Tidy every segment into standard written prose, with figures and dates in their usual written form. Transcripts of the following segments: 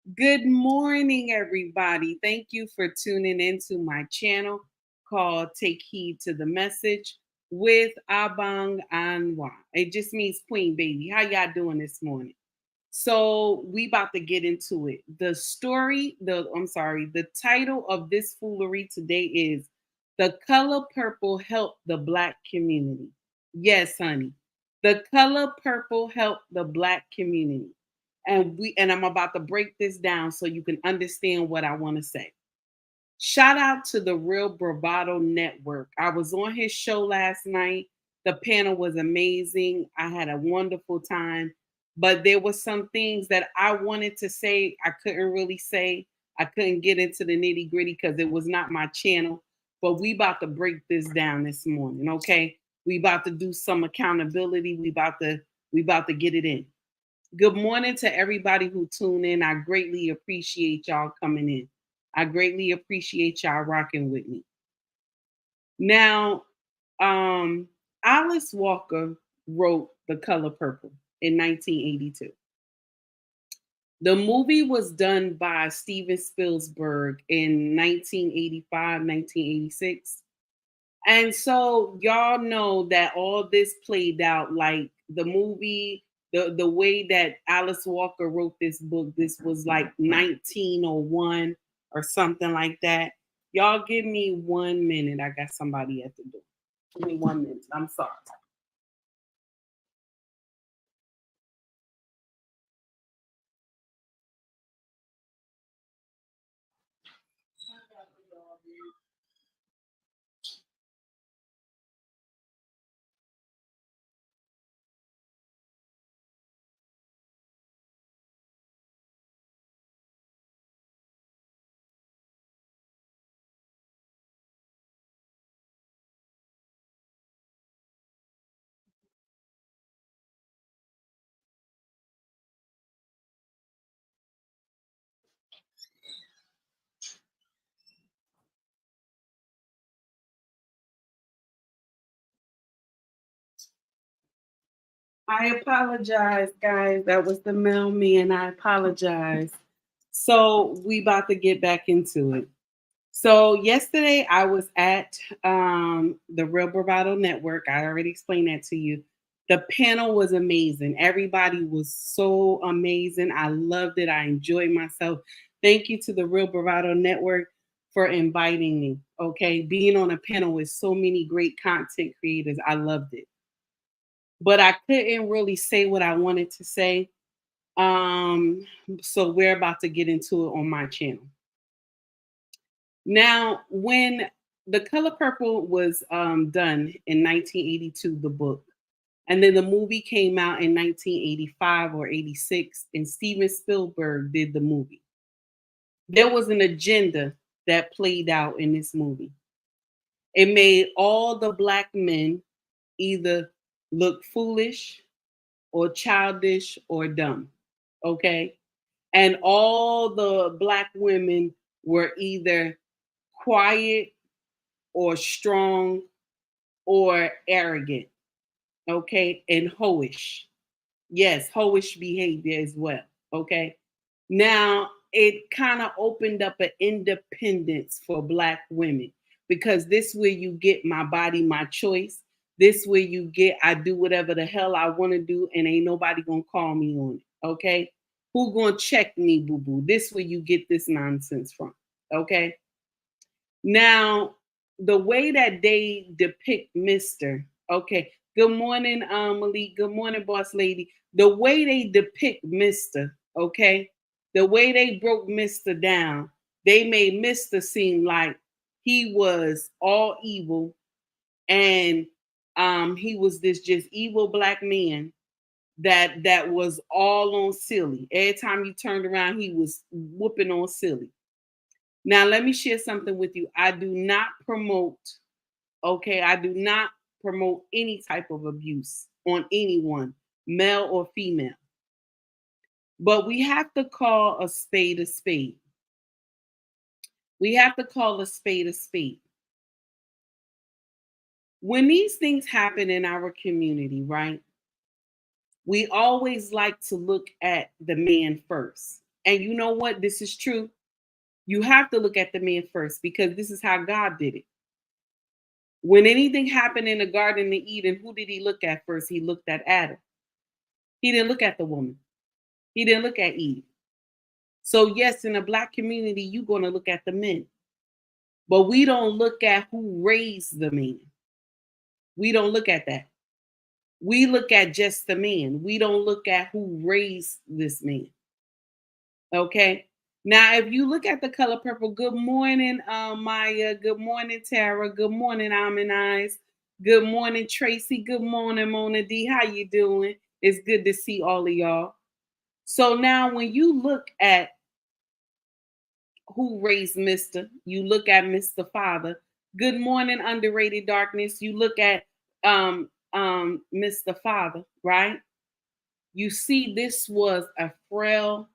Good morning, everybody. Thank you for tuning into my channel called Take Heed to the Message with Abang Anwa. It just means Queen Baby. How y'all doing this morning? So we about to get into it. The title of this foolery today is The Color Purple Helped the Black Community. Yes, honey. The color purple helped the Black community. And I'm about to break this down so you can understand what I want to say. Shout out to the Real Bravado Network. I was on his show last night. The panel was amazing. I had a wonderful time, but there were some things that I wanted to say I couldn't really say. I couldn't get into the nitty gritty because it was not my channel. But we about to break this down this morning, okay? We about to do some accountability. We about to get it in. Good morning to everybody who tuned in. I greatly appreciate y'all coming in. I greatly appreciate y'all rocking with me. Now, um, Alice Walker wrote The Color Purple in 1982. The movie was done by Steven Spielberg in 1985, 1986. And so y'all know that all this played out like the movie, the way that Alice Walker wrote this book, this was like 1901 or something like that. Y'all give me 1 minute. I got somebody at the door. Give me 1 minute. I'm sorry. I apologize, guys. That was the mailman. I apologize. So we about to get back into it. So yesterday I was at the Real Bravado Network. I already explained that to you. The panel was amazing. Everybody was so amazing. I loved it. I enjoyed myself. Thank you to the Real Bravado Network for inviting me. Okay, being on a panel with so many great content creators, I loved it. But I couldn't really say what I wanted to say. Um, so we're about to get into it on my channel. Now, when The Color Purple was done in 1982, the book, and then the movie came out in 1985 or 86, and Steven Spielberg did the movie. There was an agenda that played out in this movie. It made all the Black men either look foolish or childish or dumb. Okay. And all the Black women were either quiet or strong or arrogant, okay, and hoish. Yes, hoish behavior as well, okay. Now, it kind of opened up an independence for Black women because this way you get my body, my choice. This way you get I do whatever the hell I want to do and ain't nobody gonna call me on it, okay? Who gonna check me, boo boo? This way you get this nonsense from, okay? Now, the way that they depict Mr. Okay, good morning, Malik. Good morning, boss lady. The way they depict Mr. Okay, the way they broke Mr. down, they made Mr. seem like he was all evil and he was this just evil Black man that was all on silly. Every time you turned around, he was whooping on silly. Now, let me share something with you. I do not promote, okay, I do not promote any type of abuse on anyone, male or female. But we have to call a spade a spade. We have to call a spade a spade. When these things happen in our community, right, we always like to look at the man first. And you know what? This is true. You have to look at the man first because this is how God did it. When anything happened in the Garden of Eden, who did he look at first? He looked at Adam. He didn't look at the woman. He didn't look at Eve. So, yes, in the Black community, you're going to look at the men, but we don't look at who raised the man. We don't look at that. We look at just the man. We don't look at who raised this man. Okay. Now, if you look at the color purple, good morning, Maya. Good morning, Tara. Good morning, Almond Eyes. Good morning, Tracy. Good morning, Mona D. How you doing? It's good to see all of y'all. So now when you look at who raised Mr., you look at Mr. Father. Good morning, underrated darkness. You look at Mr. Father, right? You see, this was a frail,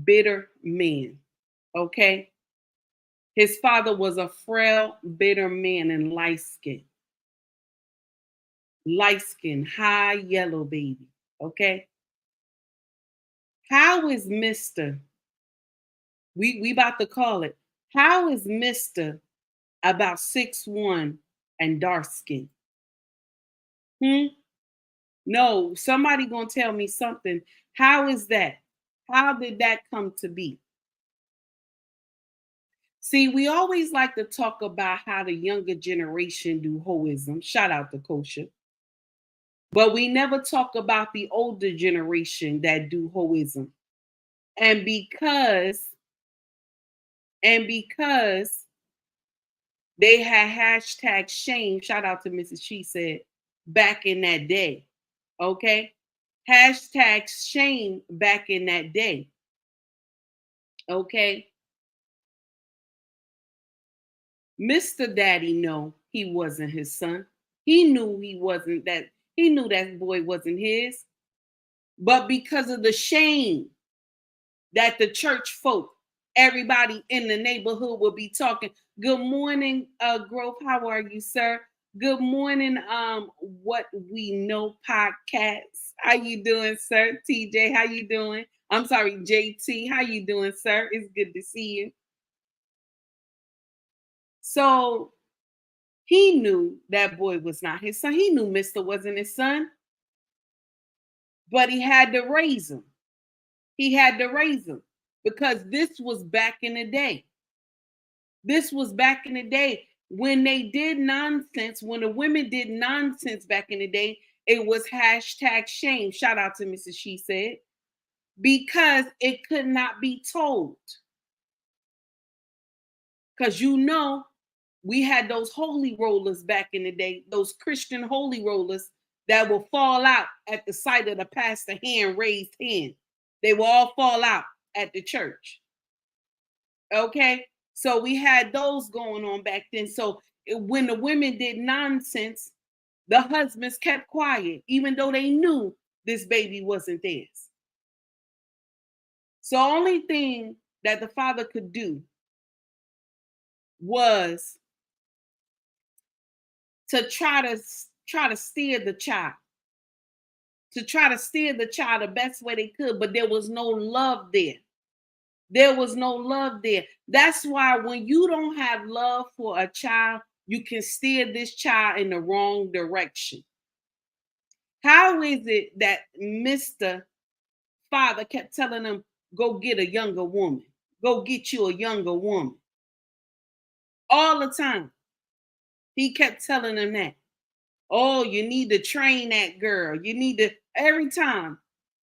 bitter man. Okay. His father was a frail, bitter man and light skin, high yellow baby. Okay. How is Mr. We about to call it. How is Mr. about 6'1" and dark skin? No, somebody gonna tell me something. How is that? How did that come to be? See, we always like to talk about how the younger generation do hoism. Shout out to Kosha. But we never talk about the older generation that do hoism. And because they had hashtag shame, shout out to Mrs. She said, back in that day. Okay. Hashtag shame back in that day. Okay. Mr. Daddy know he wasn't his son. He knew he knew that boy wasn't his. But because of the shame that the church folk, everybody in the neighborhood will be talking. Good morning, Growth. How are you, sir? Good morning, What We Know podcast. How you doing, sir? TJ, how you doing? I'm sorry, JT. How you doing, sir? It's good to see you. So he knew that boy was not his son. He knew Mr. wasn't his son, but he had to raise him. He had to raise him because this was back in the day. This was back in the day when they did nonsense, when the women did nonsense back in the day, it was hashtag shame. Shout out to Mrs. She said, because it could not be told. Because we had those holy rollers back in the day, those Christian holy rollers that will fall out at the sight of the pastor raised hand. They will all fall out at the church. Okay. So we had those going on back then. So when the women did nonsense, the husbands kept quiet, even though they knew this baby wasn't theirs. So only thing that the father could do was to try to steer the child, the best way they could, but there was no love there. There was no love there. That's why when you don't have love for a child, you can steer this child in the wrong direction. How is it that Mr. Father kept telling them, go get a younger woman, go get you a younger woman? All the time. He kept telling them that. Oh, you need to train that girl. You need to, every time,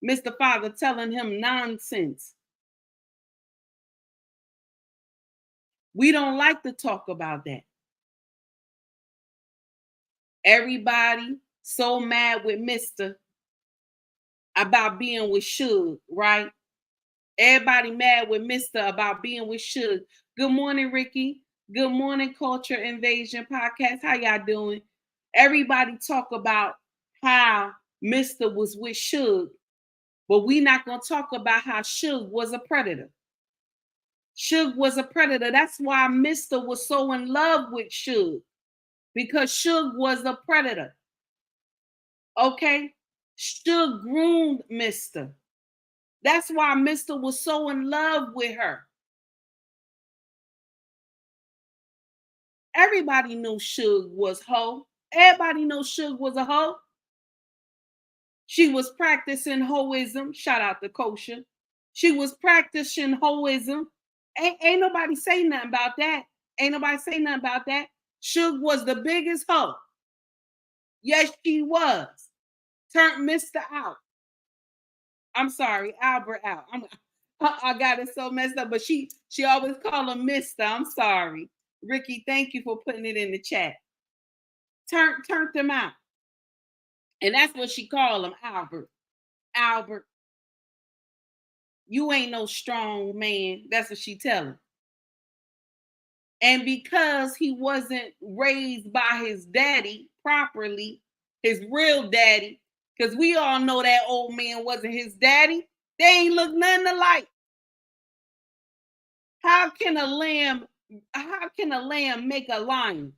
Mr. Father telling him nonsense. We don't like to talk about that. Everybody so mad with Mr. about being with Suge, right? Everybody mad with Mr. about being with Suge. Good morning, Ricky. Good morning, Culture Invasion Podcast. How y'all doing? Everybody talk about how Mr. was with Suge, but we not gonna talk about how Suge was a predator. Suge was a predator. That's why Mr. was so in love with Suge, because Suge was a predator. Okay? Suge groomed Mr. That's why Mr. was so in love with her. Everybody knew Suge was hoe. Everybody knows Suge was a hoe. She was practicing hoism. Shout out to Kosha. She was practicing hoism. Ain't nobody say nothing about that. Ain't nobody say nothing about that. Suge was the biggest hoe. Yes, she was. Turned Mr. out. I'm sorry, Albert out. I got it so messed up, but she always call him Mister. I'm sorry, Ricky. Thank you for putting it in the chat. Turned them out, and that's what she called him, Albert. Albert, you ain't no strong man. That's what she tell him. And because he wasn't raised by his daddy properly, his real daddy, because we all know that old man wasn't his daddy. They ain't look nothing alike. How can a lamb make a lion?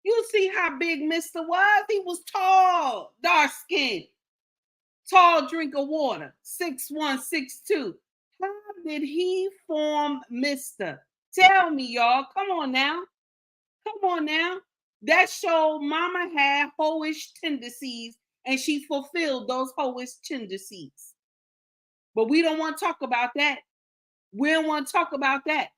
You see how big Mr. was? He was tall, dark skinned, tall drink of water, 6'1", 6'2". How did he form Mr.? Tell me, y'all. Come on now. Come on now. That showed mama had hoish tendencies and she fulfilled those hoish tendencies. But we don't want to talk about that. We don't want to talk about that.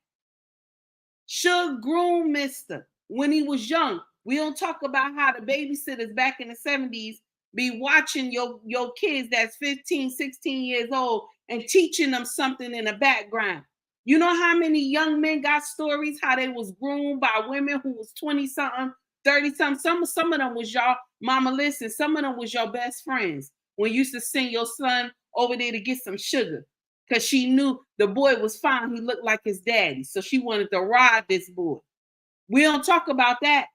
Suge groomed Mister when he was young. We don't talk about how the babysitters back in the 70s be watching your kids that's 15, 16 years old and teaching them something in the background. You know how many young men got stories how they was groomed by women who was 20 something, 30 something. Some of them was y'all mama listen, some of them was your best friends when you used to send your son over there to get some sugar because she knew the boy was fine. He looked like his daddy. So she wanted to ride this boy. We don't talk about that.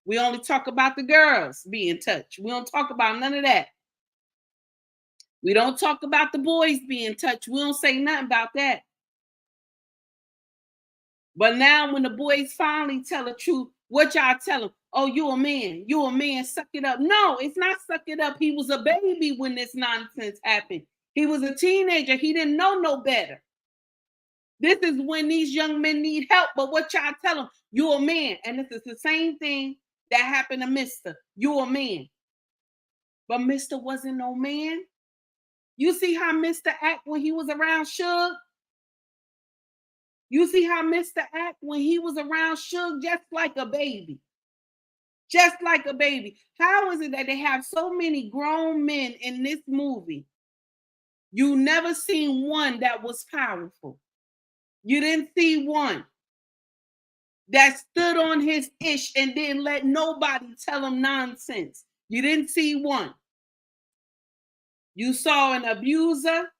We only talk about the girls being touched. We don't talk about none of that. We don't talk about the boys being touched. We don't say nothing about that. But now when the boys finally tell the truth, what y'all tell them? Oh, you a man. You a man. Suck it up. No, it's not suck it up. He was a baby when this nonsense happened. He was a teenager. He didn't know no better. This is when these young men need help. But what y'all tell them? You a man. And this is the same thing that happened to Mr. You a man. But Mr. wasn't no man. You see how Mr. act when he was around Suge? You see how Mr. act when he was around Suge just like a baby. Just like a baby. How is it that they have so many grown men in this movie? You never seen one that was powerful. You didn't see one that stood on his ish and didn't let nobody tell him nonsense. You didn't see one. You saw an abuser.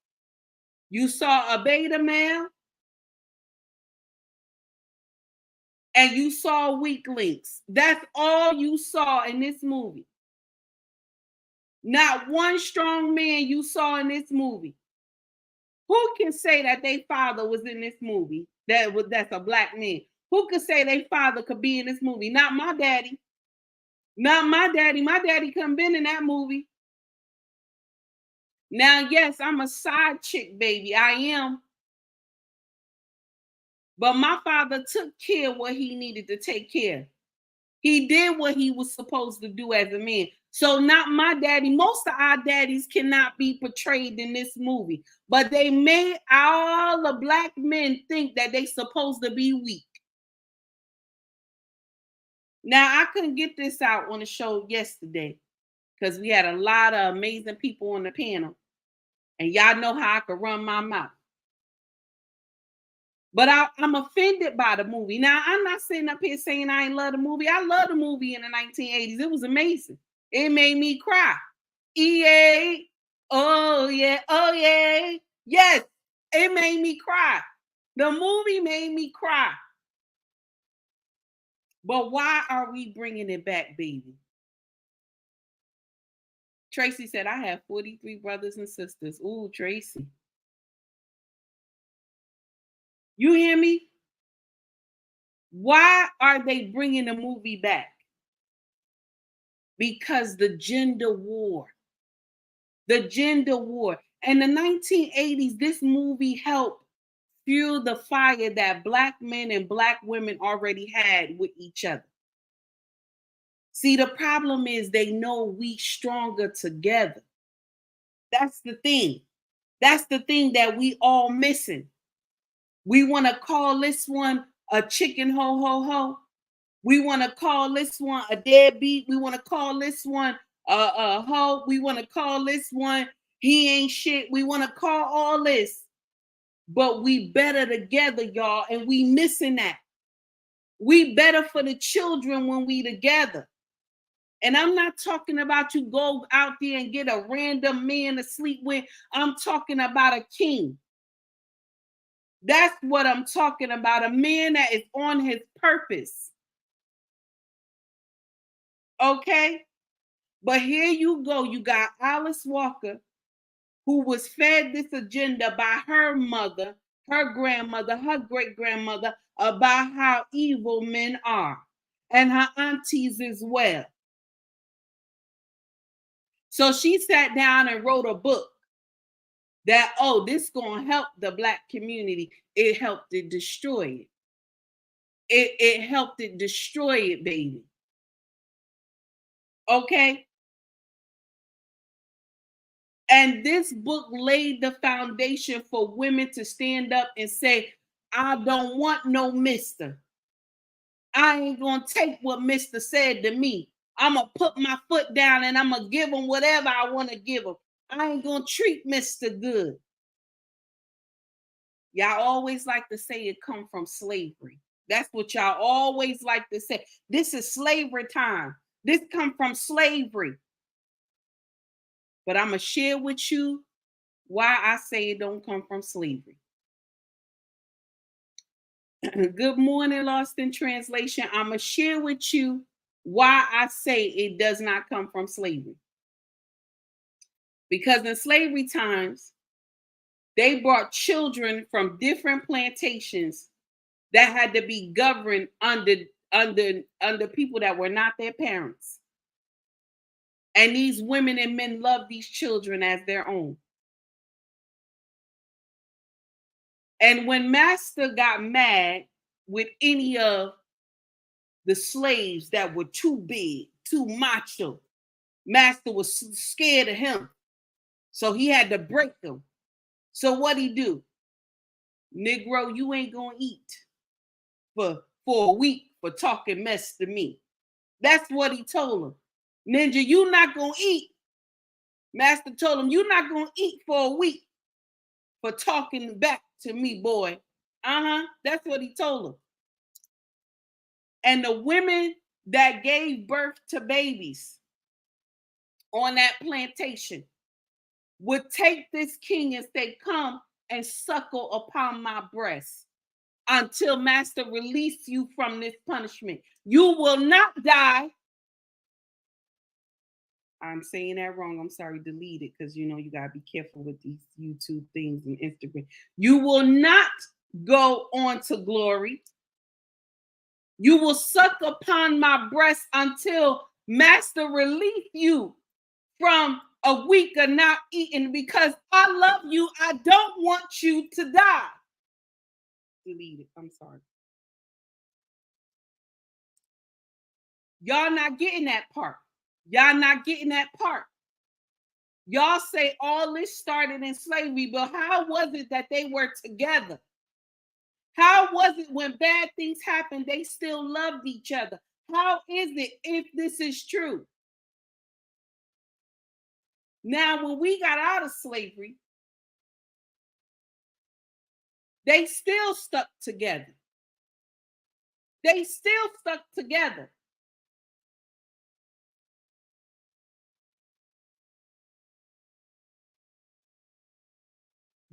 You saw a beta male. And you saw weak links. That's all you saw in this movie. Not one strong man you saw in this movie. Who can say that their father was in this movie? That's a black man. Who could say their father could be in this movie? Not my daddy. Not my daddy. My daddy couldn't been in that movie. Now, yes, I'm a side chick, baby. I am. But my father took care of what he needed to take care of. He did what he was supposed to do as a man. So not my daddy. Most of our daddies cannot be portrayed in this movie. But they made all the black men think that they supposed to be weak. Now, I couldn't get this out on the show yesterday because we had a lot of amazing people on the panel. And y'all know how I could run my mouth. But I'm offended by the movie. Now, I'm not sitting up here saying I ain't love the movie. I love the movie in the 1980s. It was amazing. It made me cry. EA, oh yeah, oh yeah. Yes, it made me cry. The movie made me cry. But why are we bringing it back, baby? Tracy said, I have 43 brothers and sisters. Ooh, Tracy. You hear me? Why are they bringing the movie back? Because the gender war. The gender war. In the 1980s, this movie helped fuel the fire that Black men and Black women already had with each other. See, the problem is they know we stronger together. That's the thing. That's the thing that we all missing. We want to call this one a chicken ho ho ho. We want to call this one a deadbeat. We want to call this one a hoe. We want to call this one he ain't shit. We want to call all this, but we better together, y'all, and we missing that. We better for the children when we together. And I'm not talking about you go out there and get a random man to sleep with. I'm talking about a king. That's what I'm talking about. A man that is on his purpose. Okay? But here you go. You got Alice Walker, who was fed this agenda by her mother, her grandmother, her great grandmother, about how evil men are, and her aunties as well. So she sat down and wrote a book that, oh, this gonna help the Black community. It helped it destroy it. It helped it destroy it, baby. Okay? And this book laid the foundation for women to stand up and say, I don't want no mister. I ain't gonna take what Mister said to me. I'm gonna put my foot down and I'm gonna give him whatever I want to give him. I ain't gonna treat Mister good. Y'all always like to say it come from slavery. That's what y'all always like to say. This is slavery time. This come from slavery. But I'm gonna share with you why I say it don't come from slavery. Good morning, Lost in Translation. I'm gonna share with you why I say it does not come from slavery. Because in slavery times, they brought children from different plantations that had to be governed under people that were not their parents. And these women and men loved these children as their own. And when Master got mad with any of the slaves that were too big, too macho, Master was scared of him. So he had to break them. So what he do? Negro, you ain't gonna eat for a week for talking mess to me. That's what he told him. Ninja, you not gonna eat. Master told him, you not gonna eat for a week for talking back to me, boy. That's what he told him. And the women that gave birth to babies on that plantation would take this king and say, come and suckle upon my breast until Master release you from this punishment. You will not die. I'm saying that wrong. I'm sorry, delete it, because you know you gotta be careful with these YouTube things and Instagram. You will not go on to glory. You will suck upon my breast until Master release you from a week of not eating, because I love you. I don't want you to die. Delete it. I'm sorry. Y'all not getting that part. Y'all not getting that part. Y'all say all this started in slavery, but how was it that they were together? How was it when bad things happened, they still loved each other? How is it if this is true? Now, when we got out of slavery, they still stuck together. They still stuck together.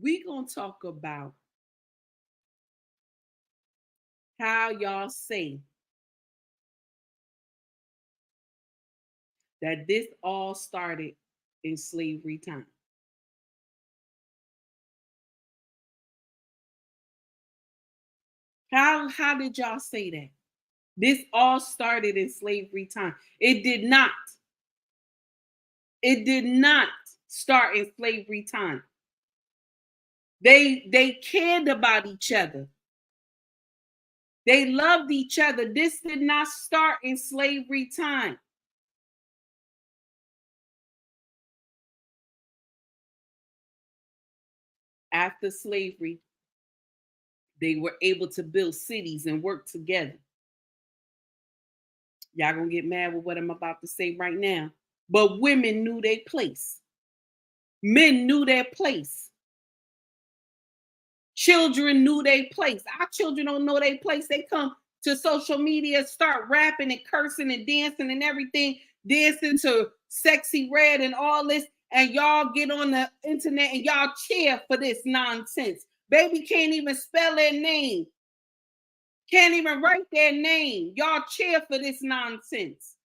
We gonna talk about how y'all say that this all started in slavery time. How did y'all say that? This all started in slavery time. It did not. It did not start in slavery time. They cared about each other. They loved each other. This did not start in slavery time. After slavery, they were able to build cities and work together. Y'all gonna get mad with what I'm about to say right now. But women knew their place. Men knew their place. Children knew their place. Our children don't know their place. They come to social media, start rapping and cursing and dancing and everything, dancing to Sexy Red and all this. And y'all get on the internet and y'all cheer for this nonsense. Baby can't even spell their name. Can't even write their name. Y'all cheer for this nonsense.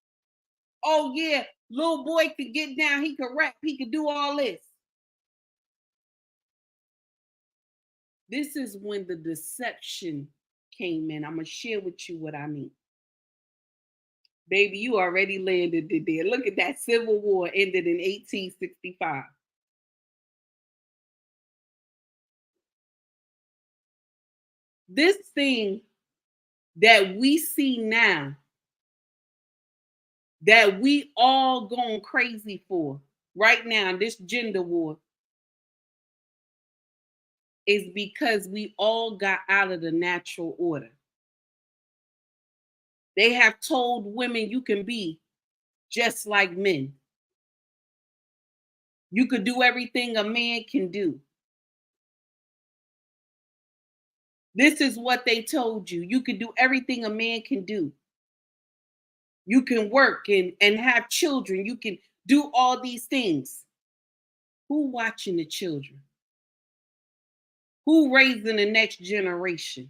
Oh, yeah, little boy could get down. He could rap. He could do all this. This is when the deception came in. I'm going to share with you what I mean. Baby, you already landed it there. Look at that. Civil War ended in 1865. This thing that we see now, that we all going crazy for right now, this gender war, is because we all got out of the natural order. They have told women you can be just like men. You could do everything a man can do. This is what they told you. You could do everything a man can do. You can work and have children. You can do all these things. Who watching the children? Who raising the next generation?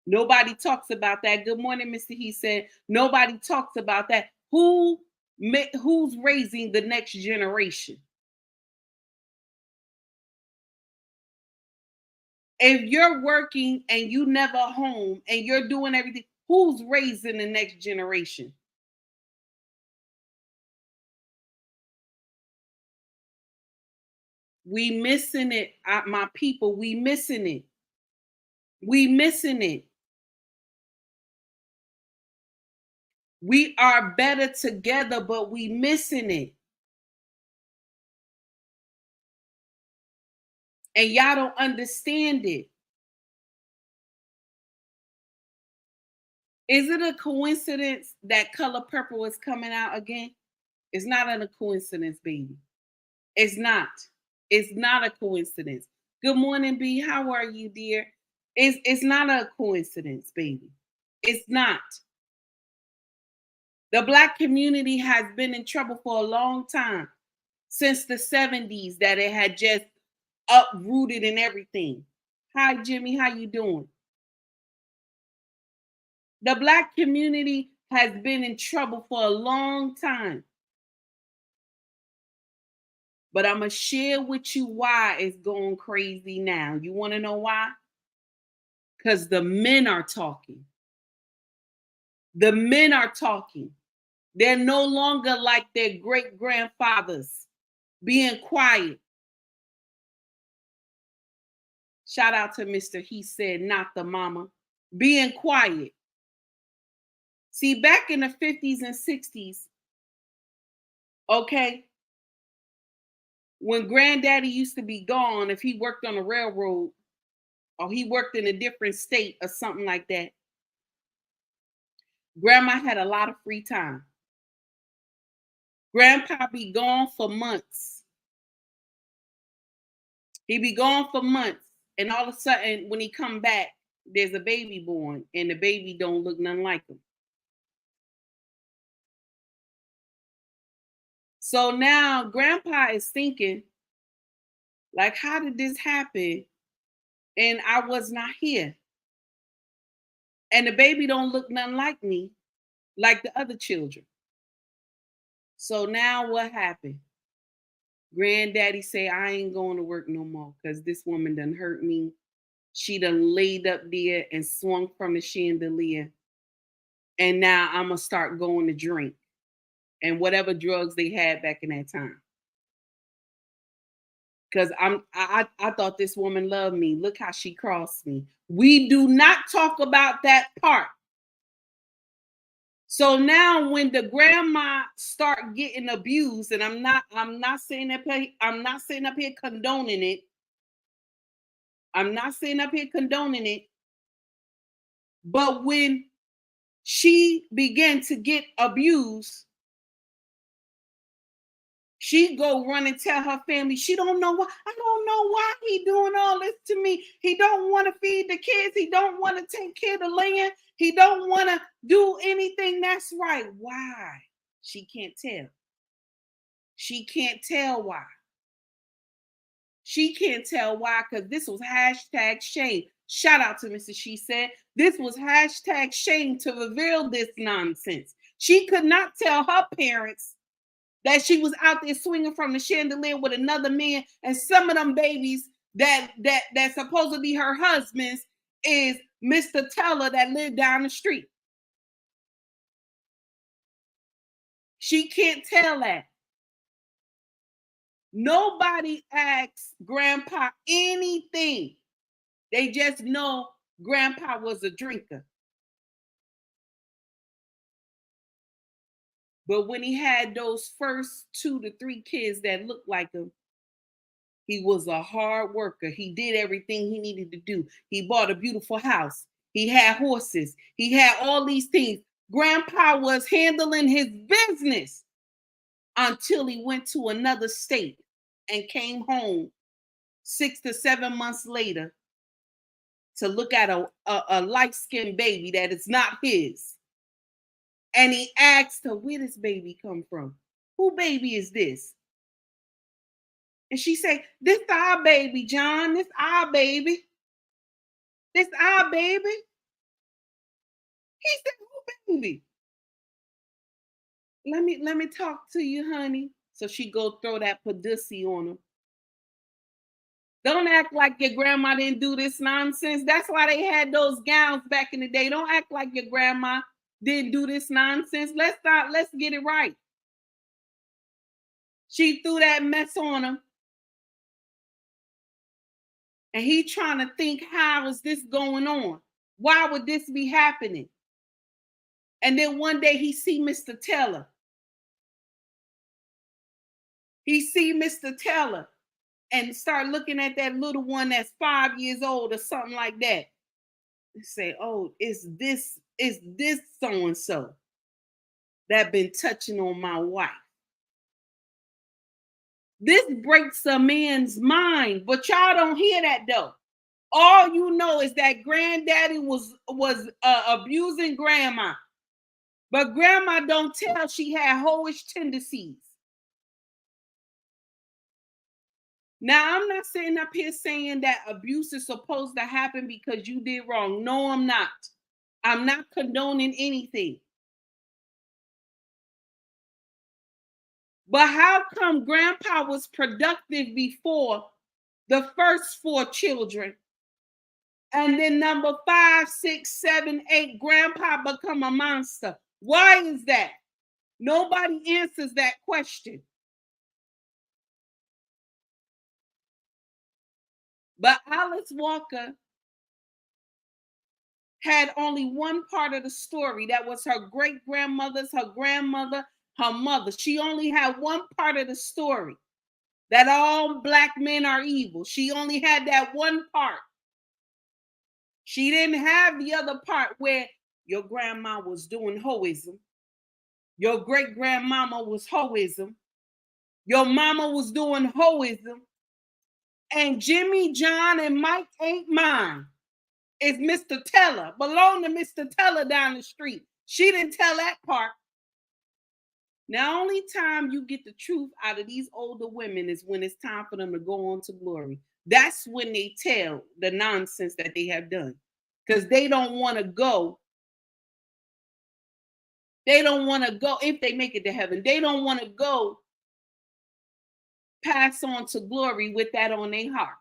Nobody talks about that. Good morning, Mr. He said. Nobody talks about that. Who's raising the next generation? If you're working and you never home and you're doing everything, who's raising the next generation? We missing it, my people. We missing it. We missing it. We are better together, but we missing it. And y'all don't understand it. Is it a coincidence that Color Purple is coming out again? It's not a coincidence, baby. It's not. It's not a coincidence. Good morning, B. How are you, dear? It's not a coincidence, baby. It's not. The Black community has been in trouble for a long time, since the 70s, that it had just uprooted and everything. Hi, Jimmy. How you doing? The Black community has been in trouble for a long time. But I'm going to share with you why it's going crazy now. You want to know why? Because the men are talking. The men are talking. They're no longer like their great grandfathers being quiet. Shout out to Mr. He said, not the mama. Being quiet. See, back in the 50s and 60s, okay, when granddaddy used to be gone, if he worked on a railroad or he worked in a different state or something like that, grandma had a lot of free time. Grandpa be gone for months. He be gone for months. And all of a sudden, when he come back, there's a baby born and the baby don't look nothing like him. So now grandpa is thinking, like, how did this happen? And I was not here. And the baby don't look nothing like me, like the other children. So now what happened? Granddaddy say, I ain't going to work no more because this woman done hurt me. She done laid up there and swung from the chandelier. And now I'm going to start going to drink and whatever drugs they had back in that time. because I thought this woman loved me. Look how she crossed me. We do not talk about that part. So now when the grandma start getting abused, and I'm not saying up here, I'm not sitting up here condoning it. I'm not sitting up here condoning it. But when she began to get abused, she go run and tell her family she don't know why. I don't know why he doing all this to me. He don't want to feed the kids. He don't want to take care of the land. He don't want to do anything that's right. Why? She can't tell. She can't tell why. She can't tell why, because this was hashtag shame. Shout out to Mrs. She Said. This was hashtag shame to reveal this nonsense. She could not tell her parents that she was out there swinging from the chandelier with another man, and some of them babies that's supposed to be her husband's is Mr. Teller that lived down the street. She can't tell that. Nobody asks grandpa anything. They just know grandpa was a drinker. But when he had those first 2 to 3 kids that looked like him, he was a hard worker. He did everything he needed to do. He bought a beautiful house. He had horses. He had all these things. Grandpa was handling his business until he went to another state and came home 6 to 7 months later to look at a light-skinned baby that is not his. And he asked her, where this baby come from? Who baby is this? And she said, this our baby, John. This our baby. This our baby. He said, who baby? Let me talk to you, honey. So she go throw that pussy on him. Don't act like your grandma didn't do this nonsense. That's why they had those gowns back in the day. Don't act like your grandma didn't do this nonsense. Let's get it right. She threw that mess on him. And he trying to think, how is this going on? Why would this be happening? And then one day he see Mr. Teller. He see Mr. Teller and start looking at that little one that's 5 years old or something like that. And say, oh, is this so-and-so that been touching on my wife? This breaks a man's mind, but y'all don't hear that though. All you know is that granddaddy was abusing grandma, but grandma don't tell she had hoish tendencies. Now, I'm not sitting up here saying that abuse is supposed to happen because you did wrong. No, I'm not. I'm not condoning anything. But how come grandpa was productive before the first 4 children? And then number 5, 6, 7, 8, grandpa become a monster. Why is that? Nobody answers that question. But Alice Walker had only one part of the story. That was her great grandmother's, her grandmother, her mother. She only had one part of the story, that all black men are evil. She only had that one part. She didn't have the other part where your grandma was doing hoism. Your great grandmama was hoism. Your mama was doing hoism. And Jimmy, John, and Mike ain't mine. It's Mr. Teller. Belong to Mr. Teller down the street. She didn't tell that part. Now, only time you get the truth out of these older women is when it's time for them to go on to glory. That's when they tell the nonsense that they have done. Because they don't want to go. They don't want to go, if they make it to heaven, they don't want to go pass on to glory with that on their heart.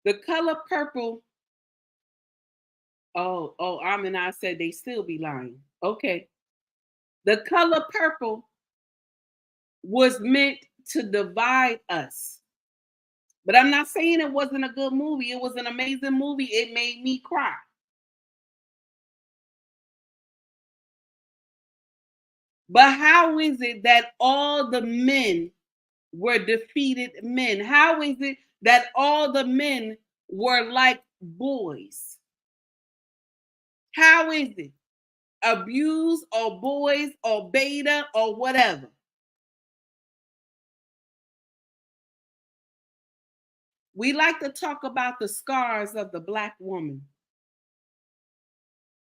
The Color Purple. Oh, I said they still be lying. Okay. The color purple was meant to divide us. But I'm not saying it wasn't a good movie. It was an amazing movie. It made me cry. But how is it that all the men were defeated men? How is it that all the men were like boys? How is it? Abused or boys or beta or whatever. We like to talk about the scars of the Black woman.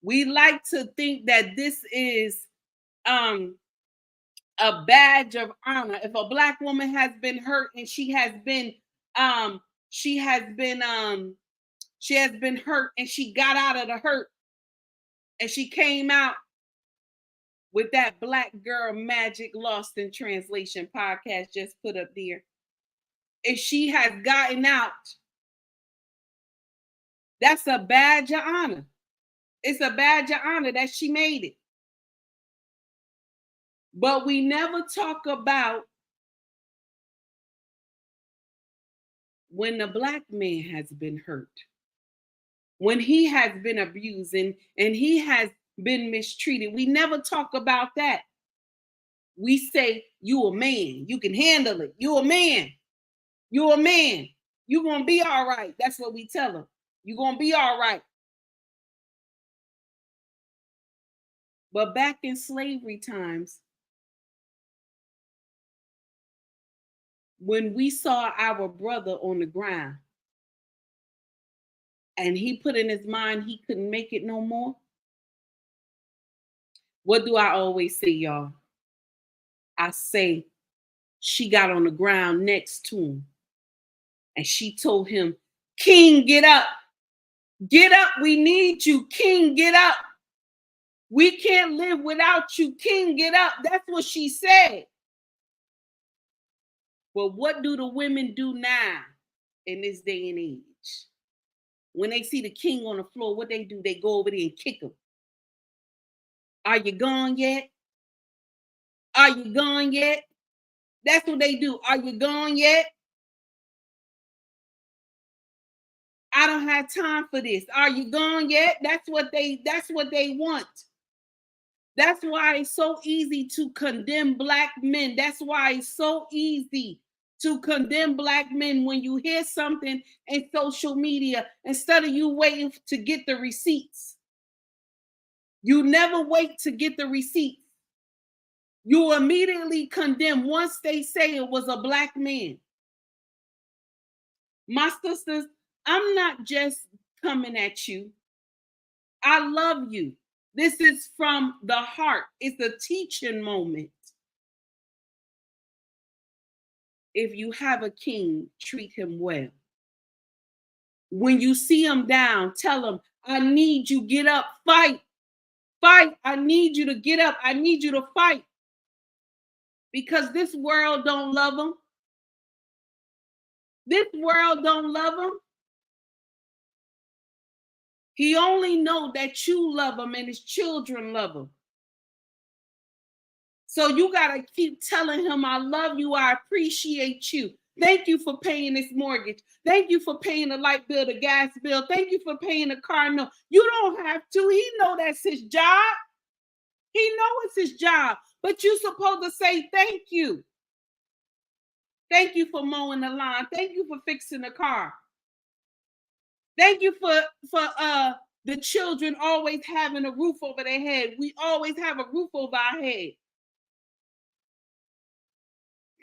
We like to think that this is um, a badge of honor. If a Black woman has been hurt and um, she has been she has been hurt and she got out of the hurt and she came out with that Black Girl Magic Lost in Translation podcast just put up there. If she has gotten out, that's a badge of honor. It's a badge of honor that she made it. But we never talk about when the Black man has been hurt, when he has been abused and he has been mistreated. We never talk about that. We say, you a man, you can handle it. You a man. You a man. You gonna be all right. That's what we tell them. You gonna be all right. But back in slavery times, when we saw our brother on the ground and he put in his mind he couldn't make it no more, what do I always say, y'all? I say, she got on the ground next to him and she told him, King, get up. Get up. We need you. King, get up. We can't live without you. King, get up. That's what she said. But what do the women do now in this day and age? When they see the king on the floor, what they do? They go over there and kick him. Are you gone yet? Are you gone yet? That's what they do. Are you gone yet? I don't have time for this. Are you gone yet? That's what they want. That's why it's so easy to condemn Black men. That's why it's so easy to condemn Black men when you hear something in social media instead of you waiting to get the receipts. You never wait to get the receipts. You immediately condemn once they say it was a Black man. My sisters, I'm not just coming at you. I love you. This is from the heart. It's a teaching moment. If you have a king, treat him well. When you see him down, tell him, I need you, get up, fight. Fight. I need you to get up. I need you to fight. Because this world don't love him. This world don't love him. He only know that you love him and his children love him. So you got to keep telling him, I love you. I appreciate you. Thank you for paying this mortgage. Thank you for paying the light bill, the gas bill. Thank you for paying the car note. You don't have to. He know that's his job. He know it's his job. But you're supposed to say thank you. Thank you for mowing the lawn. Thank you for fixing the car. Thank you for the children always having a roof over their head. We always have a roof over our head.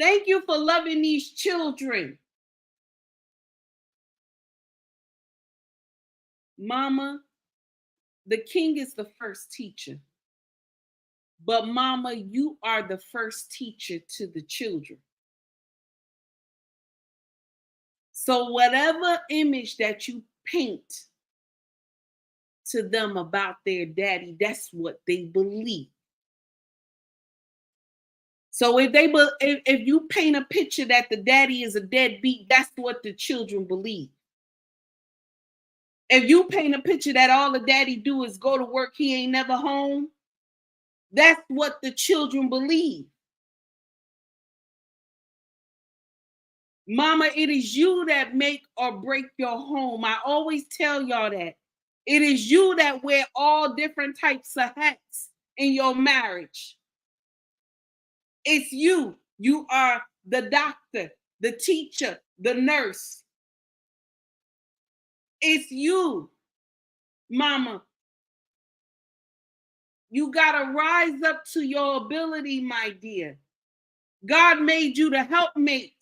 Thank you for loving these children. Mama, the king is the first teacher. But mama, you are the first teacher to the children. So whatever image that you paint to them about their daddy, that's what they believe. So if you paint a picture that the daddy is a deadbeat, that's what the children believe. If you paint a picture that all the daddy do is go to work, he ain't never home, That's what the children believe. Mama, it is you that make or break your home. I always tell y'all that. It is you that wear all different types of hats in your marriage. It's you. You are the doctor, the teacher, the nurse. It's you, mama. You got to rise up to your ability, my dear. God made you the helpmate.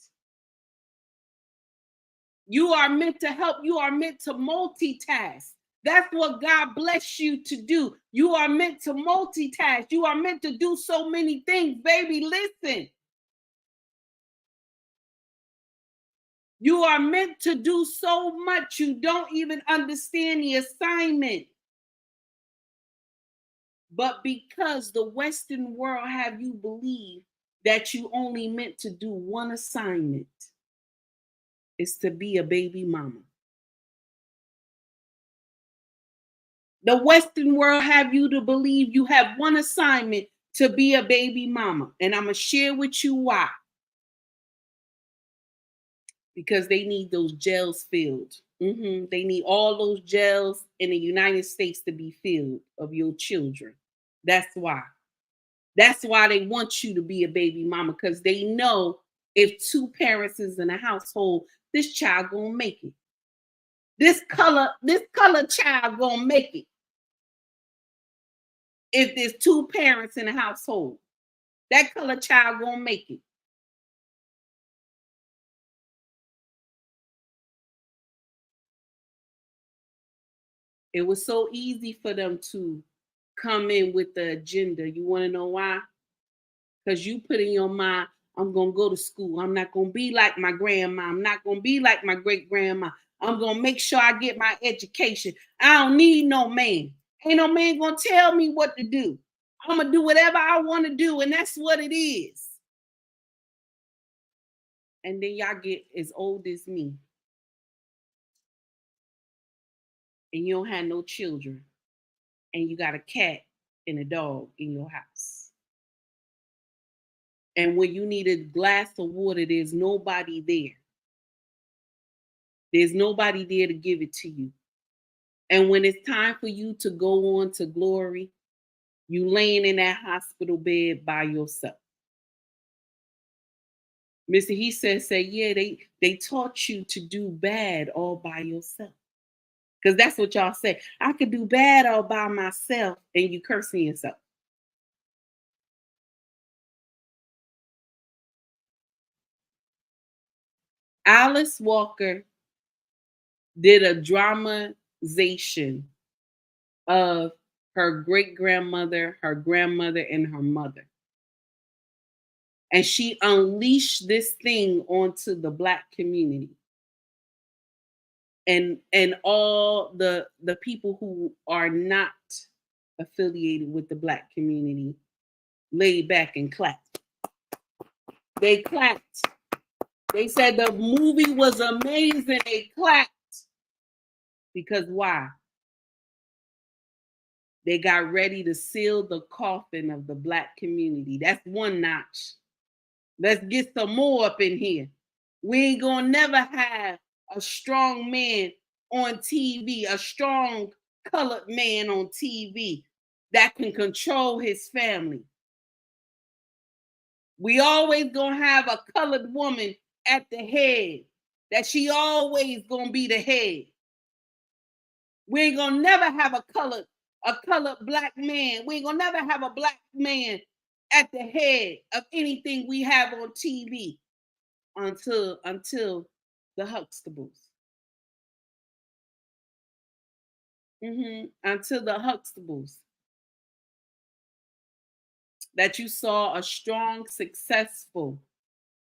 You are meant to help. You are meant to multitask. That's what God bless you to do. You are meant to multitask. You are meant to do so many things. Baby, listen. You are meant to do so much. You don't even understand the assignment. But because the Western world have you believe that you only meant to do one assignment, is to be a baby mama. The Western world have you to believe you have one assignment, to be a baby mama. And I'm going to share with you why. Because they need those jails filled. They need all those jails in the United States to be filled of your children. That's why. That's why they want you to be a baby mama, because they know if two parents is in a household, this child gonna make it. This color child gonna make it. If there's two parents in a household, that color child gonna make it. It was so easy for them to come in with the agenda. You want to know why? Because you put in your mind, I'm going to go to school. I'm not going to be like my grandma. I'm not going to be like my great grandma. I'm going to make sure I get my education. I don't need no man. Ain't no man going to tell me what to do. I'm going to do whatever I want to do. And that's what it is. And then y'all get as old as me. And you don't have no children. And you got a cat and a dog in your house. And when you need a glass of water, there's nobody there. There's nobody there to give it to you. And when it's time for you to go on to glory, you laying in that hospital bed by yourself. Mr. He say, yeah, they taught you to do bad all by yourself. Because that's what y'all say. I could do bad all by myself, and you cursing yourself. Alice Walker did a dramatization of her great grandmother, her grandmother, and her mother. And she unleashed this thing onto the Black community. And all the people who are not affiliated with the Black community laid back and clapped. They clapped. They said the movie was amazing. They clapped. Because why? They got ready to seal the coffin of the Black community. That's one notch. Let's get some more up in here. We ain't gonna never have a strong man on TV, a strong colored man on TV that can control his family. We always gonna have a colored woman at the head, that she always gonna be the head. We ain't gonna never have a colored Black man. We ain't gonna never have a Black man at the head of anything we have on TV until the Huxtables. Until the Huxtables. That you saw a strong, successful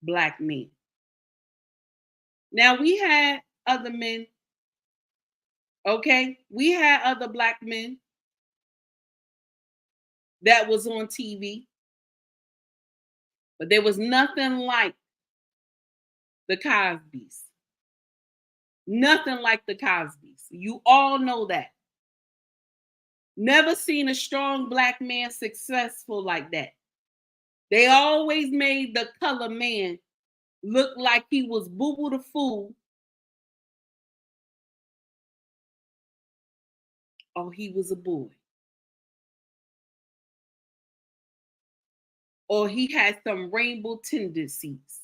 Black man. Now we had other men, okay? We had other Black men that was on TV, but there was nothing like the Cosbys. Nothing like the Cosbys. You all know that. Never seen a strong black man successful like that. They always made the color man look like he was Boo Boo the Fool, or he was a boy, or he had some rainbow tendencies.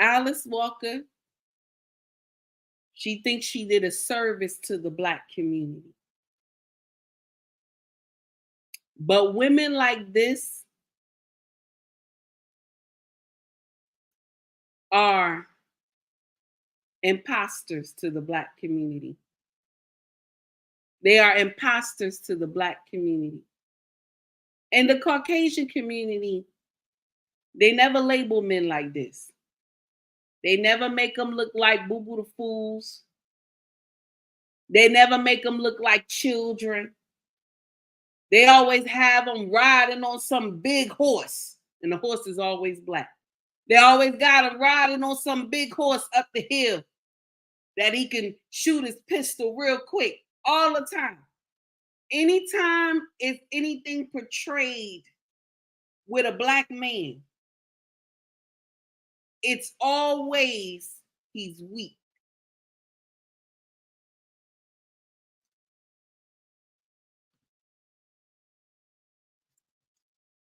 Alice Walker, she thinks she did a service to the black community. But women like this are imposters to the black community. They are imposters to the black community. And the Caucasian community, they never label men like this. They never make them look like Boo Boo the Fools. They never make them look like children. They always have them riding on some big horse, and the horse is always black. They always got him riding on some big horse up the hill that he can shoot his pistol real quick all the time. Anytime if anything portrayed with a black man, it's always he's weak.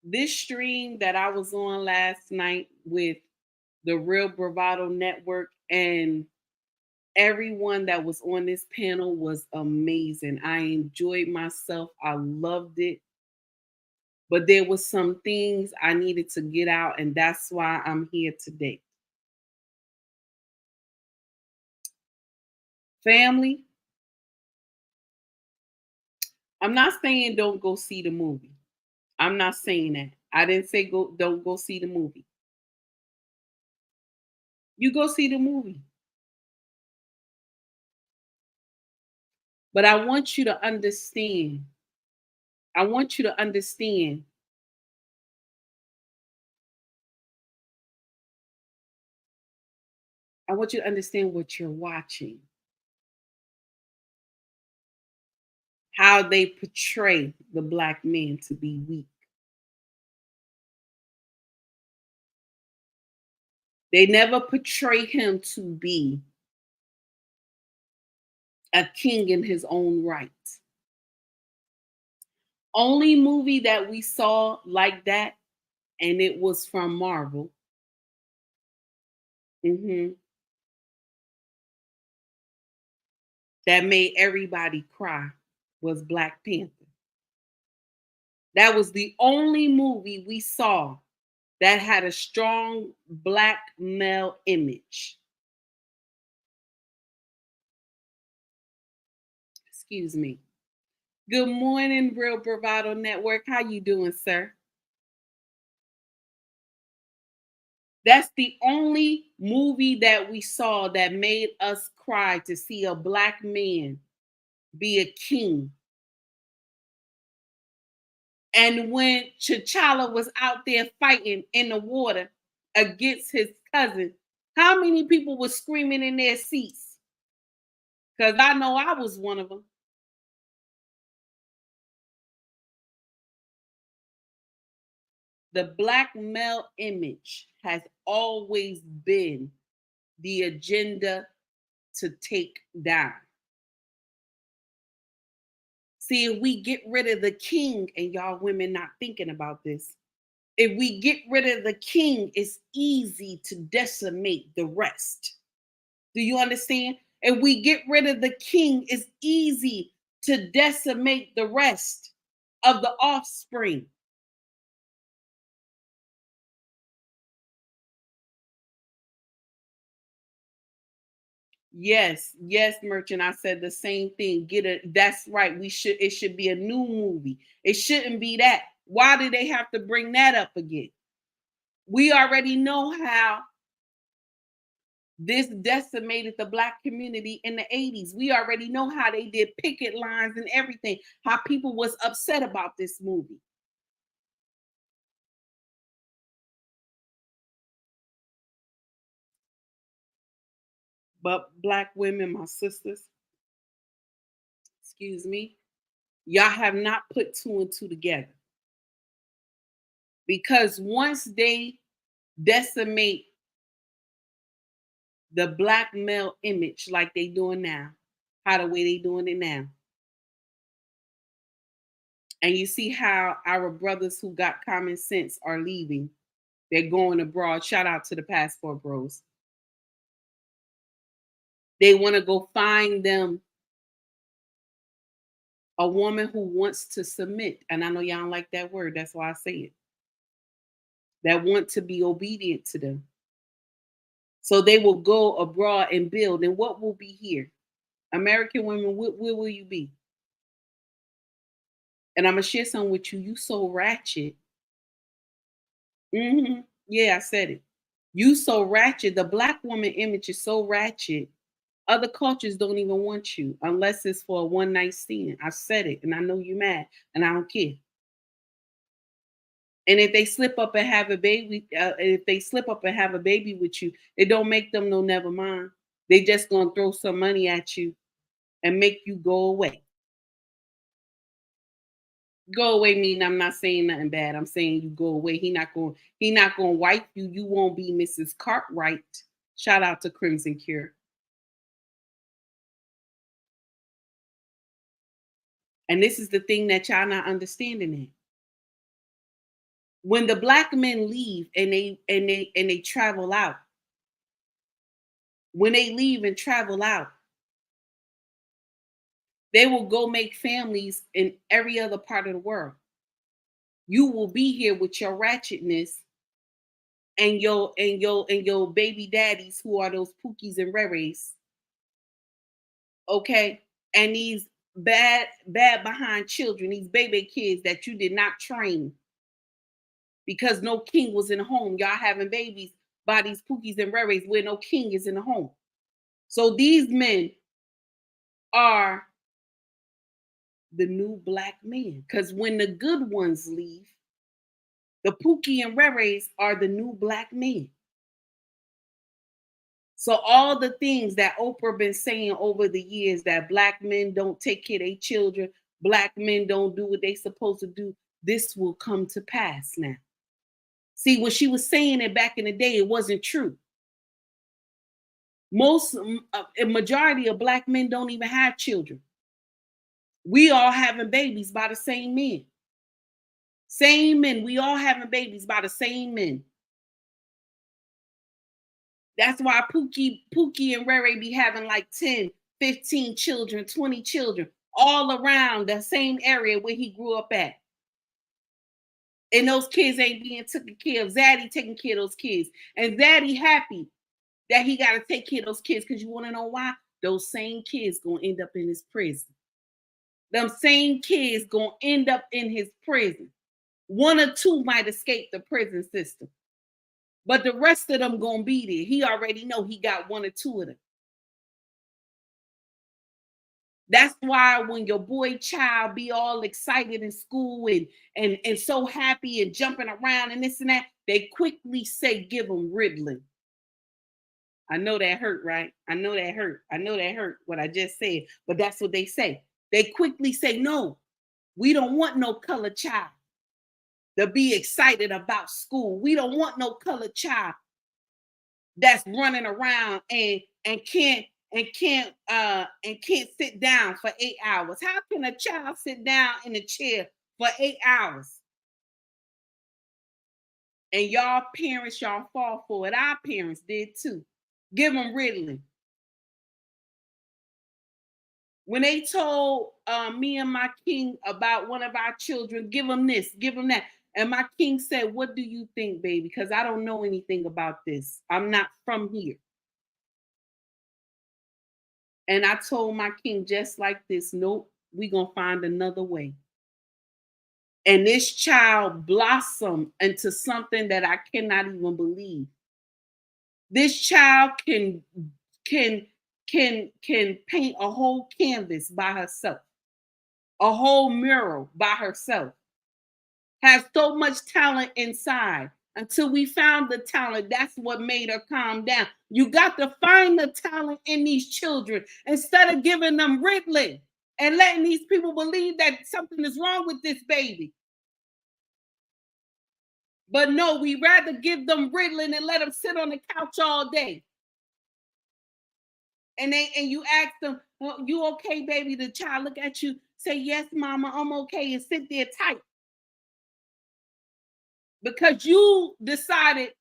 This stream that I was on last night with the Real Bravado Network and everyone that was on this panel was amazing. I enjoyed myself. I loved it. But there was some things I needed to get out, and that's why I'm here today. Family, I'm not saying don't go see the movie. I'm not saying that. I didn't say don't go see the movie. You go see the movie. But I want you to understand. I want you to understand. I want you to understand what you're watching. How they portray the black man to be weak. They never portray him to be a king in his own right. Only movie that we saw like that, and it was from Marvel. That made everybody cry was Black Panther. That was the only movie we saw that had a strong black male image. Excuse me. Good morning, Real Bravado Network. How you doing, sir? That's the only movie that we saw that made us cry to see a black man be a king. And when T'Challa was out there fighting in the water against his cousin, how many people were screaming in their seats? Because I know I was one of them. The black male image has always been the agenda to take down. See, if we get rid of the king, and y'all women not thinking about this, if we get rid of the king, it's easy to decimate the rest. Do you understand? If we get rid of the king, it's easy to decimate the rest of the offspring. Yes, yes, merchant. I said the same thing. That's right. It should be a new movie. It shouldn't be that. Why do they have to bring that up again? We already know how this decimated the black community in the 80s. We already know how they did picket lines and everything, how people was upset about this movie. But black women, my sisters, excuse me, y'all have not put two and two together. Because once they decimate the black male image like they doing now, how the way they doing it now, and you see how our brothers who got common sense are leaving, they're going abroad. Shout out to the passport bros. They want to go find them a woman who wants to submit. And I know y'all don't like that word. That's why I say it. That want to be obedient to them. So they will go abroad and build. And what will be here? American women, where will you be? And I'm gonna share something with you. You so ratchet. Yeah, I said it. You so ratchet. The black woman image is so ratchet. Other cultures don't even want you unless it's for a one night stand. I said it, and I know you mad, and I don't care. And if they slip up and have a baby, if they slip up and have a baby with you, it don't make them no never mind. They just gonna throw some money at you and make you go away. Go away mean I'm not saying nothing bad. I'm saying you go away. He not gonna wipe you. You won't be Mrs. Cartwright. Shout out to Crimson Cure. And this is the thing that y'all not understanding it. When the black men leave and they travel out, when they leave and travel out, they will go make families in every other part of the world. You will be here with your ratchetness and your baby daddies who are those Pookies and Reres, okay? And these bad behind children, these baby kids that you did not train because no king was in the home. Y'all having babies by these Pookies and Reres where no king is in the home. So these men are the new black men. Because when the good ones leave, the Pookie and Reres are the new black men. So all the things that Oprah been saying over the years that black men don't take care of their children, black men don't do what they supposed to do, this will come to pass now. See, when she was saying it back in the day, it wasn't true. A majority of black men don't even have children. We all having babies by the same men. Same men. We all having babies by the same men. That's why Pookie and Rere be having like 10, 15 children, 20 children, all around the same area where he grew up at. And those kids ain't being taken care of. Zaddy taking care of those kids. And Zaddy happy that he got to take care of those kids. Because you want to know why? Those same kids going to end up in his prison. Them same kids going to end up in his prison. One or two might escape the prison system. But the rest of them going to be there. He already know he got one or two of them. That's why when your boy child be all excited in school and so happy and jumping around and this and that, they quickly say, give him Ritalin. I know that hurt, right? I know that hurt. I know that hurt what I just said, but that's what they say. They quickly say, no, we don't want no colored child to be excited about school. We don't want no colored child that's running around and can't sit down for 8 hours. How can a child sit down in a chair for 8 hours? And y'all parents, y'all fall for it. Our parents did too. Give them Ritalin. When they told me and my king about one of our children, give them this, give them that. And my king said, what do you think, baby? Because I don't know anything about this. I'm not from here. And I told my king just like this, nope, we gonna find another way. And this child blossomed into something that I cannot even believe. This child can paint a whole canvas by herself, a whole mural by herself, has so much talent inside. until we found the talent. That's what made her calm down. You got to find the talent in these children instead of giving them Ritalin and letting these people believe that something is wrong with this baby. But no, we rather give them Ritalin and let them sit on the couch all day. And you ask them, well, you okay, baby? The child look at you, say, yes, mama, I'm okay, and sit there tight. Because you decided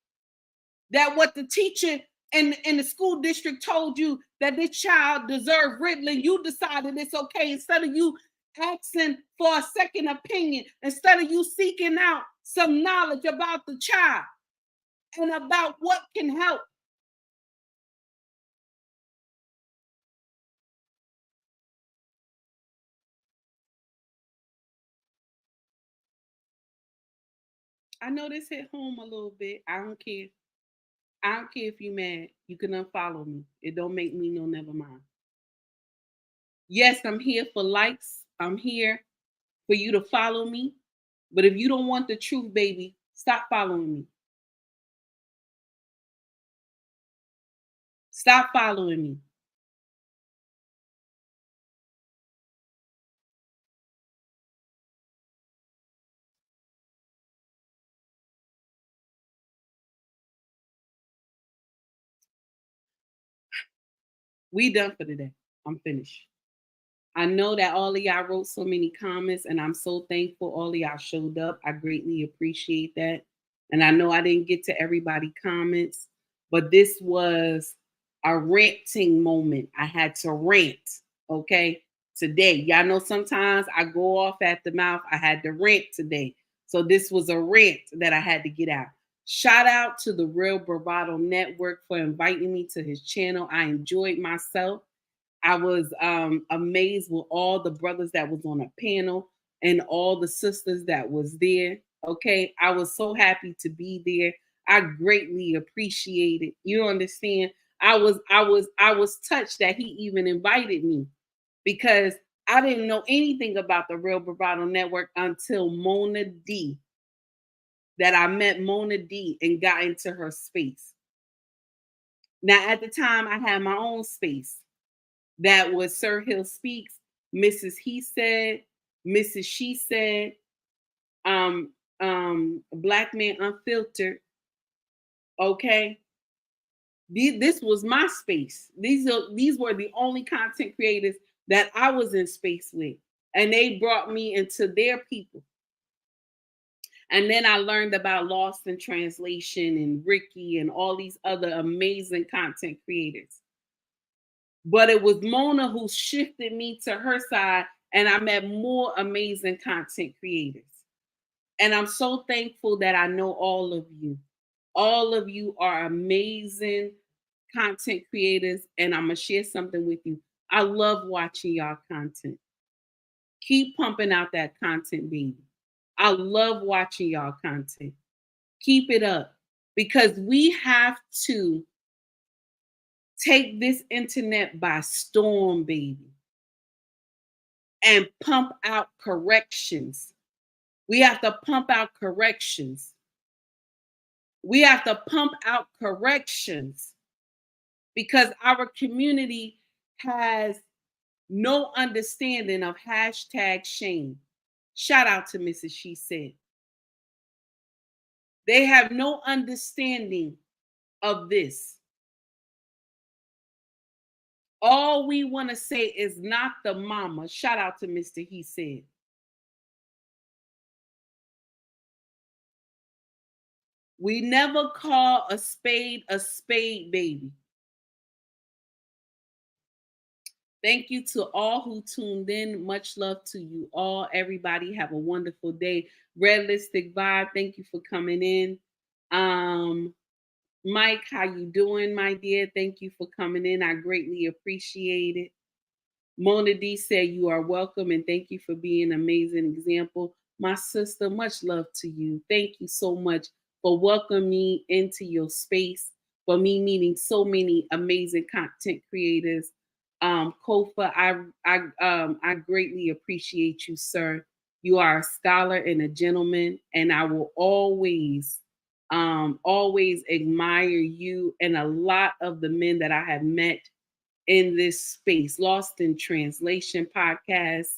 that what the teacher in the school district told you that this child deserved Ritalin, you decided it's okay instead of you asking for a second opinion, instead of you seeking out some knowledge about the child and about what can help. I know this hit home a little bit. I don't care. I don't care if you mad. You can unfollow me. It don't make me no never mind. Yes, I'm here for likes. I'm here for you to follow me. But if you don't want the truth, baby, stop following me. Stop following me. We done for today. I'm finished. I know that all of y'all wrote so many comments, and I'm so thankful all of y'all showed up. I greatly appreciate that. And I know I didn't get to everybody' comments, but this was a ranting moment. I had to rant, okay, today. Y'all know sometimes I go off at the mouth. I had to rant today. So this was a rant that I had to get out. Shout out to the Real Bravado Network for inviting me to his channel. I enjoyed myself. I was amazed with all the brothers that was on a panel and all the sisters that was there. Okay, I was so happy to be there. I greatly appreciate it. You understand? I was touched that he even invited me because I didn't know anything about the Real Bravado Network until Mona D. That I met Mona D and got into her space. Now at the time I had my own space. That was Sir Hill Speaks, Mrs. He Said, Mrs. She Said, Black Man Unfiltered. Okay. This was my space. These were the only content creators that I was in space with. And they brought me into their people. And then I learned about Lost in Translation and Ricky and all these other amazing content creators. But it was Mona who shifted me to her side, and I met more amazing content creators. And I'm so thankful that I know all of you. All of you are amazing content creators, and I'm going to share something with you. I love watching y'all content. Keep pumping out that content, baby. I love watching y'all content. Keep it up because we have to take this internet by storm, baby, and pump out corrections. We have to pump out corrections. We have to pump out corrections because our community has no understanding of hashtag shame. Shout out to Mrs. She Said. They have no understanding of this. All we want to say is not the mama. Shout out to Mr. He Said. We never call a spade, baby. Thank you to all who tuned in. Much love to you all. Everybody have a wonderful day. Realistic Vibe, thank you for coming in. Mike, how you doing, my dear? Thank you for coming in. I greatly appreciate it. Mona D said you are welcome and thank you for being an amazing example. My sister, much love to you. Thank you so much for welcoming me into your space, for me meeting so many amazing content creators. Kofa, I greatly appreciate you, sir. You are a scholar and a gentleman, and I will always Always admire you and a lot of the men that I have met in this space. Lost in Translation podcast.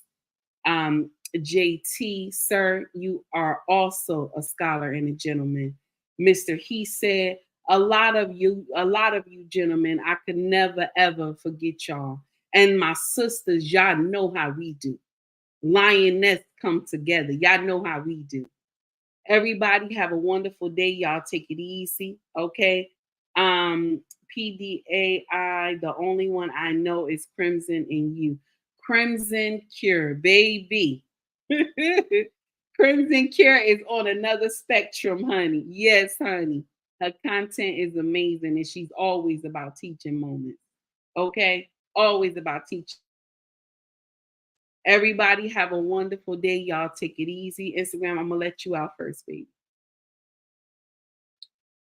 JT, sir, you are also a scholar and a gentleman. Mr. He said, a lot of you gentlemen, I could never ever forget y'all. And my sisters, y'all know how we do. Lioness come together. Y'all know how we do. Everybody have a wonderful day. Y'all take it easy. Okay. Um, PDAI, the only one I know is Crimson and You. Crimson Cure, baby. Crimson Cure is on another spectrum, honey. Yes, honey. Her content is amazing and she's always about teaching moments. Okay? Always about teaching. Everybody have a wonderful day. Y'all take it easy. Instagram, I'm gonna let you out first, baby.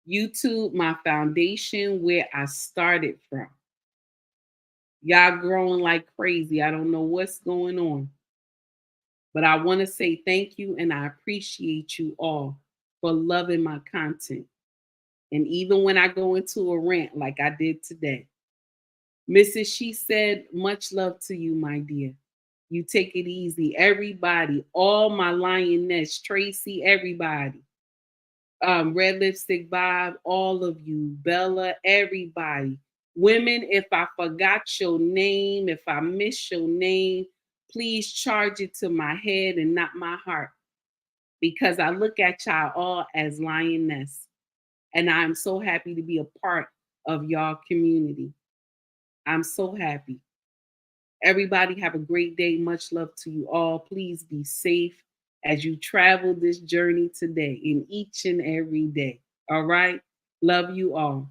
YouTube, my foundation, where I started from. Y'all growing like crazy. I don't know what's going on, but I want to say thank you and I appreciate you all for loving my content. And even when I go into a rant like I did today, Mrs. She said, much love to you, my dear. You take it easy. Everybody, all my lioness, Tracy, everybody. Red Lipstick Bob, all of you, Bella, everybody. Women, if I forgot your name, if I miss your name, please charge it to my head and not my heart. Because I look at y'all all as lioness. And I'm so happy to be a part of y'all community. I'm so happy. Everybody have a great day. Much love to you all. Please be safe as you travel this journey today in each and every day. All right. Love you all.